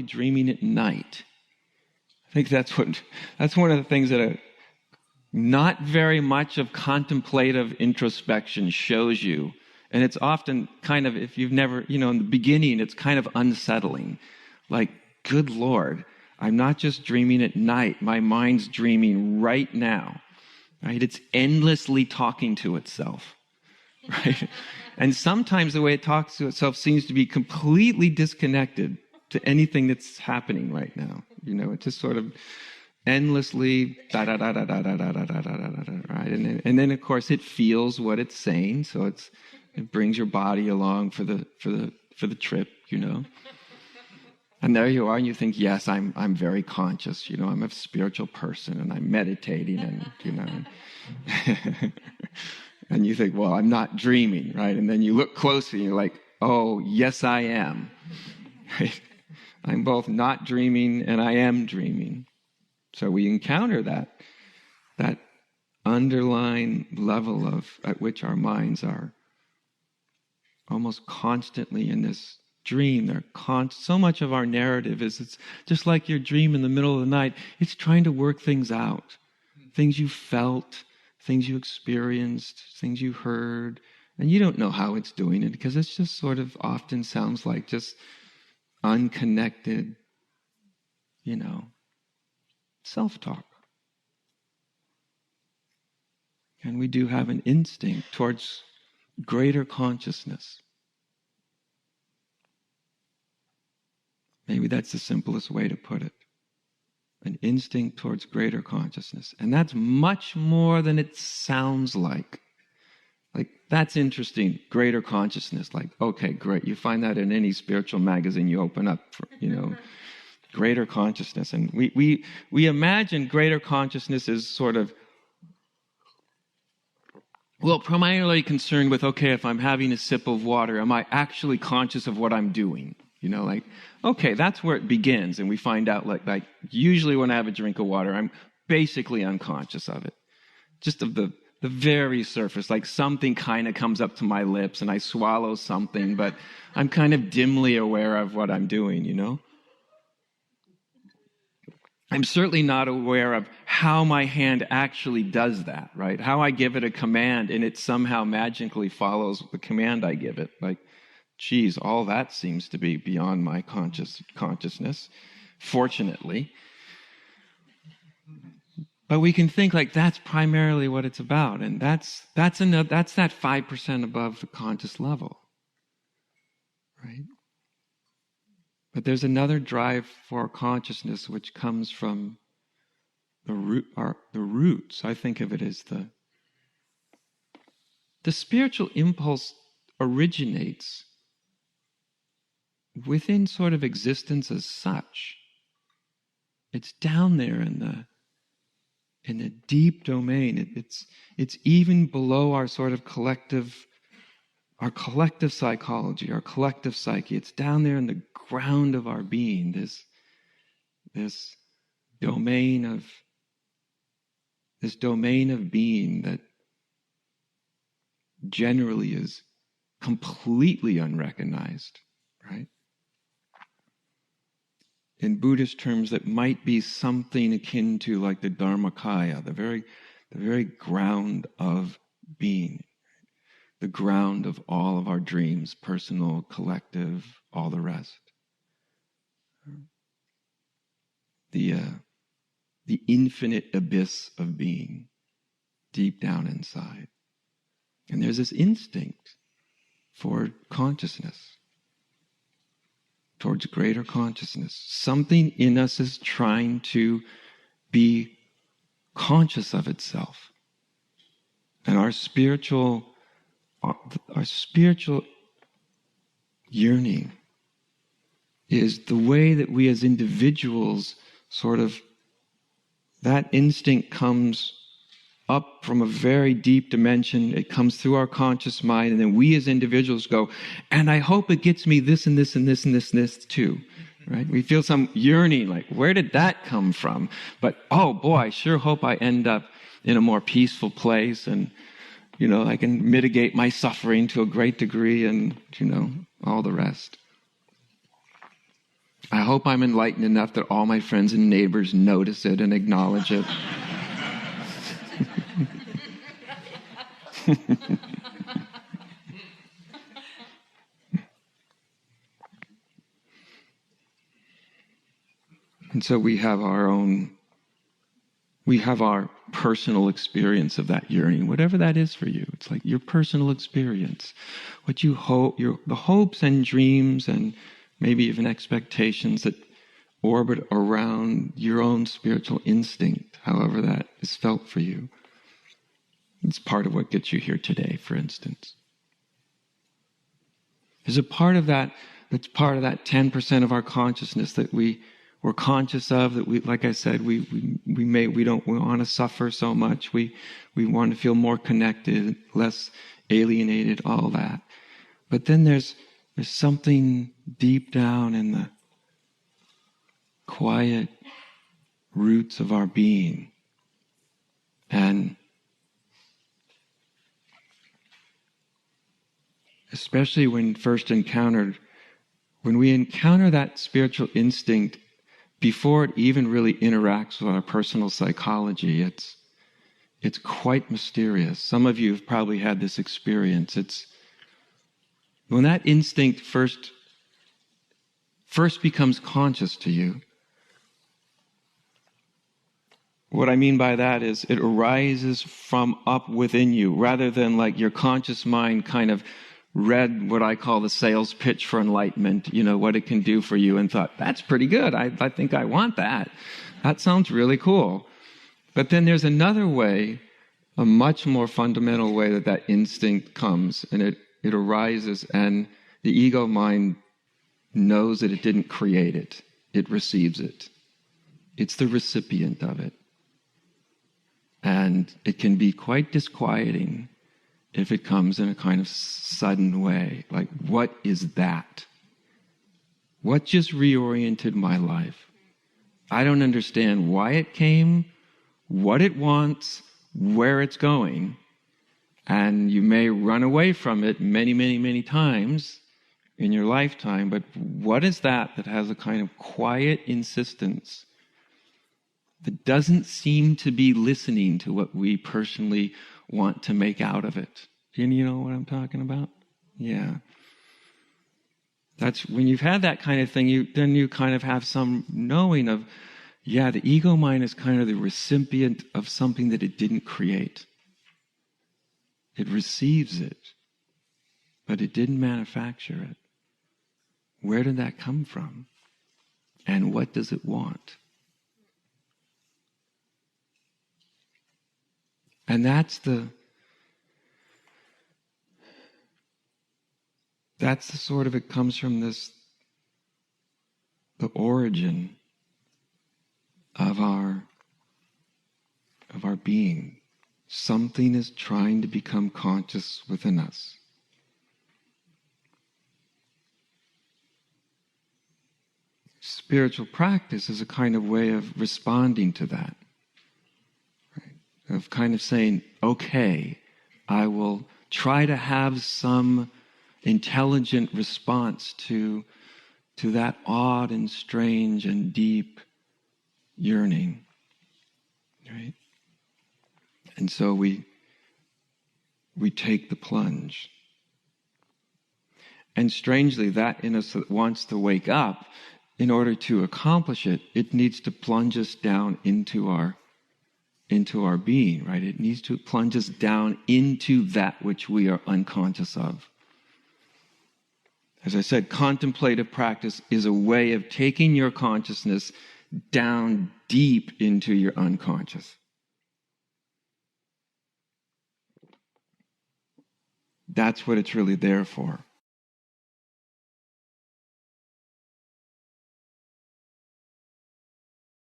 I dreaming at night? I think that's one of the things that not very much of contemplative introspection shows you. And it's often kind of, if you've never, in the beginning, it's kind of unsettling. Like, good Lord, I'm not just dreaming at night. My mind's dreaming right now. Right? It's endlessly talking to itself. Right? And sometimes the way it talks to itself seems to be completely disconnected to anything that's happening right now. It's just sort of endlessly da da da da da da da da da da da, right? And then of course it feels what it's saying, so it brings your body along for the trip, And there you are, and you think, yes, I'm very conscious, I'm a spiritual person, and I'm meditating, and and you think, well, I'm not dreaming, right? And then you look closely, and you're like, oh, yes, I am. Right? I'm both not dreaming and I am dreaming. So we encounter that underlying level at which our minds are almost constantly in this dream. So much of our narrative it's just like your dream in the middle of the night. It's trying to work things out, things you felt, things you experienced, things you heard, and you don't know how it's doing it because it's just sort of often sounds like just unconnected, self-talk. And we do have an instinct towards greater consciousness. Maybe that's the simplest way to put it. An instinct towards greater consciousness. And that's much more than it sounds like. Like, that's interesting, greater consciousness. Like, okay, great. You find that in any spiritual magazine you open up, greater consciousness. And we imagine greater consciousness as sort of, primarily concerned with, okay, if I'm having a sip of water, am I actually conscious of what I'm doing? Okay, that's where it begins. And we find out, like usually when I have a drink of water, I'm basically unconscious of it. Just of the very surface, like something kind of comes up to my lips and I swallow something, but I'm kind of dimly aware of what I'm doing, I'm certainly not aware of how my hand actually does that, right? How I give it a command and it somehow magically follows the command I give it. Like, geez, all that seems to be beyond my consciousness, fortunately. But we can think like that's primarily what it's about, and that's that 5% above the conscious level, right? But there's another drive for consciousness which comes from the roots. I think of it as the spiritual impulse originates within sort of existence as such. It's down there in the deep domain. It's even below our sort of collective psychology, our collective psyche. It's down there in the ground of our being, this domain of being that generally is completely unrecognized, right? In Buddhist terms, that might be something akin to like the Dharmakaya, the very ground of being, the ground of all of our dreams, personal, collective, all the rest. The infinite abyss of being deep down inside. And there's this instinct for consciousness, towards greater consciousness. Something in us is trying to be conscious of itself. And our spiritual yearning is the way that we as individuals sort of, that instinct comes up from a very deep dimension. It comes through our conscious mind, and then we as individuals go, and I hope it gets me this and this and this and this and this too. Right? We feel some yearning, like, where did that come from? But, oh boy, I sure hope I end up in a more peaceful place, and, I can mitigate my suffering to a great degree, and, all the rest. I hope I'm enlightened enough that all my friends and neighbors notice it and acknowledge it. And so we have our personal experience of that yearning, whatever that is for you. It's like your personal experience, what you hope, the hopes and dreams and maybe even expectations that orbit around your own spiritual instinct, however that is felt for you. It's part of what gets you here today, for instance. There's a part of that that's part of that 10% of our consciousness that we're conscious of, that we, like I said, we don't want to suffer so much. We want to feel more connected, less alienated, all that. But then there's something deep down in the quiet roots of our being. And especially when we encounter that spiritual instinct, before it even really interacts with our personal psychology, it's quite mysterious. Some of you have probably had this experience. It's when that instinct first becomes conscious to you. What I mean by that is it arises from up within you, rather than like your conscious mind kind of read what I call the sales pitch for enlightenment, what it can do for you, and thought, that's pretty good. I think I want that. That sounds really cool. But then there's another way, a much more fundamental way that instinct comes, and it arises, and the ego mind knows that it didn't create it. It receives it. It's the recipient of it. And it can be quite disquieting if it comes in a kind of sudden way. Like, what is that? What just reoriented my life? I don't understand why it came, what it wants, where it's going. And you may run away from it many, many, many times in your lifetime, but what is that has a kind of quiet insistence that doesn't seem to be listening to what we personally want to make out of it? Do you know what I'm talking about? Yeah. That's when you've had that kind of thing, then you kind of have some knowing of, the ego mind is kind of the recipient of something that it didn't create. It receives it, but it didn't manufacture it. Where did that come from? And what does it want? And that's the sort of, it comes from the origin of our being. Something is trying to become conscious within us. Spiritual practice is a kind of way of responding to that. Right? Of kind of saying, okay, I will try to have some intelligent response to that odd and strange and deep yearning, right? And so we take the plunge. And strangely, that in us that wants to wake up, in order to accomplish it, it needs to plunge us down into our being, right? It needs to plunge us down into that which we are unconscious of. As I said, contemplative practice is a way of taking your consciousness down deep into your unconscious. That's what it's really there for.